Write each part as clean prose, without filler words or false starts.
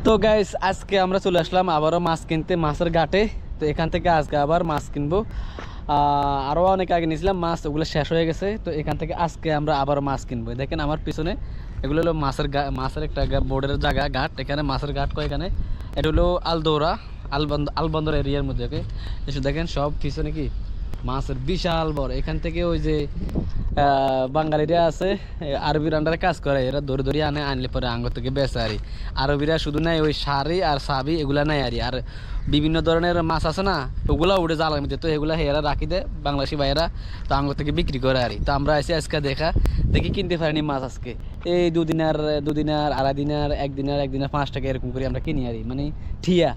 তো গাইস আজকে আমরা চলে আসলাম আবারও মাছ কিনতে মাছের ঘাটে। তো এখান থেকে আজকে আবার মাছ কিনবো। আরও অনেক আগে নিয়েছিলাম মাছ, ওগুলো শেষ হয়ে গেছে। তো এখান থেকে আজকে আমরা আবারও মাছ কিনবো। দেখেন আমার পিছনে এগুলো হলো মাছের একটা বোর্ডের জায়গা, ঘাট। এখানে মাছের ঘাট কয় এখানে, এটা হলো আলদৌরা আলবন্দর এরিয়ার মধ্যে। ওকে, এসে দেখেন সব পিছনে কি মাছের বিশাল বড়। এখান থেকে ওই যে বাঙালিরা আছে আরবির আন্ডারে কাজ করে, এরা ধরে ধরে আনলে পরে আঙ্গ থেকে বেচে আর আরবিরা শুধু নেয় ওই শাড়ি আর সাবি, এগুলা নেয় আর বিভিন্ন ধরনের মাছ আছে না, ওগুলা উঠে জালের মধ্যে। তো এগুলা হেরা রাখি দেয় বাংলাদেশি ভাইয়েরা, তো আঙ্গ থেকে বিক্রি করে আর। তো আমরা এসে আজকে দেখি কিনতে পারিনি মাছ আজকে। এই দুদিনার আড়াই দিনার একদিনার 5 টাকা এরকম করে আমরা কিনি আর, মানে ঠিয়া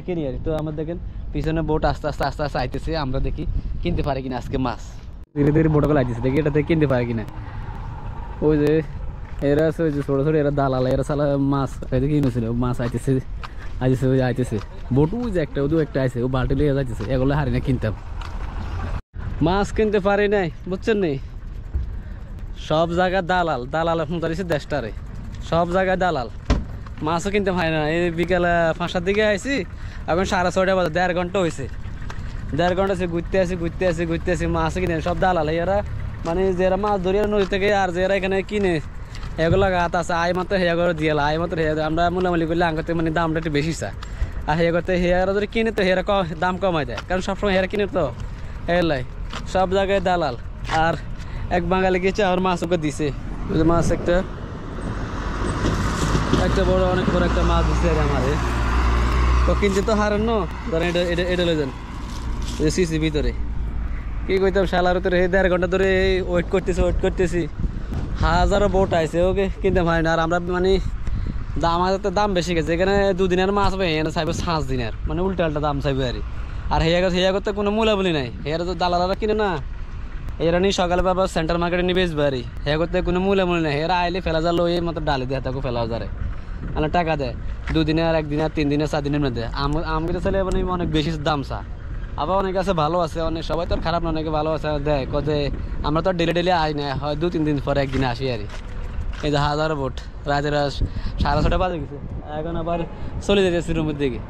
কিনি আর। তো আমরা দেখেন পিছনে বোট আস্তে আস্তে আইতেছে, আমরা দেখি কিনতে পারি কিনা আজকে মাছ। ধীরে ধীরে বোটগুলো আইতেছে, দেখি এটা থেকে কিনতে পারে কিনা। ওই যে এরা আছে, ওই যে ছোটো ছোটো এরা দালাল, এরা সালা মাছ কিনেছিল, মাছ আইতেছে আইতেছে বোট। ওই যে একটা আইছে, ও বাল্টি লিয়ে যাইতেছে, এগুলো হারি না কিনতাম। মাছ কিনতে পারি নাই, বুঝছেন নি? সব জায়গায় দালাল ফোন করেছে দেশটারে, সব জায়গায় দালাল। মাছও কিনতে পারি না। এই বিকালে 5টার দিকে আইছি, এখন 6:30 বাজে, 1.5 ঘন্টা হয়েছে। 1.5 ঘন্টা ঘুরতে আসি মাছ কিনে। সব দালাল এরা, মানে যারা মাছ ধরি নদী থেকে, আর যারা এখানে কিনে এগুলো গাত আছে, আয় মাত্র হেয়া করে দিয়ে আয় মাত্র আমরা মোলামুলি করলে আঙ্গতে মানে দামটা একটু বেশি চা। আর হেয়া করতে হেয়ারা যদি কিনে তো হেয়ারা দাম কমাই দেয়, কারণ সবসময় হেয়ারা কিনে তো এলাই। সব জায়গায় দালাল। আর এক বাঙালি গেছে, আর মাছ ওকে দিছে, মাছ একটা বড়, অনেক বড় একটা মাছ দিচ্ছে আমারে। তো কিনতে তো হারেন না, ধরেন এটা লয়ে যান সিসি ভিতরে। কি কইতাম, শালার ভিতরে 1.5 ঘন্টা ধরে ওয়েট করতেছি। হাজারো বোট আইছে, ওকে কিনতে পারি না। আর আমরা মানে আমাদের তো দাম বেশি গেছে, এখানে 2 দিনের মাছ হবে, এখানে চাইবে 5 দিনের, মানে উল্টা দাম চাইবে আর হেয়া করতে কোনো মূলাবলি নাই। হেয়ারা তো দালালারা কিনে না, এরা নিয়ে সকালে বাবা সেন্টার মার্কেটে নিয়ে বেচবে আর। হেয়া করতে কোনো মূলামূলি নাই। এরা আইলে ফেলা যা লই মতো ডালি দেয়, তাকে ফেলা যারে মানে টাকা দেয় 2 দিনের, 1 দিনের, 3 দিনের, 4 দিনের মধ্যে। আমাকে ছেলে মানে অনেক বেশি দাম চা। আবার অনেক আছে ভালো আছে, অনেক সবাই তো খারাপ না, অনেকে ভালো আছে দেয় কতে। আমরা তো ডেলি আই না, হয় 2-3 দিন পরে একদিনে আসি আর। এই যে হাজারো বোট, রাতের 6:30 বাজে গেছে, এখন আবার চলে যেতেছি রুমের দিকে।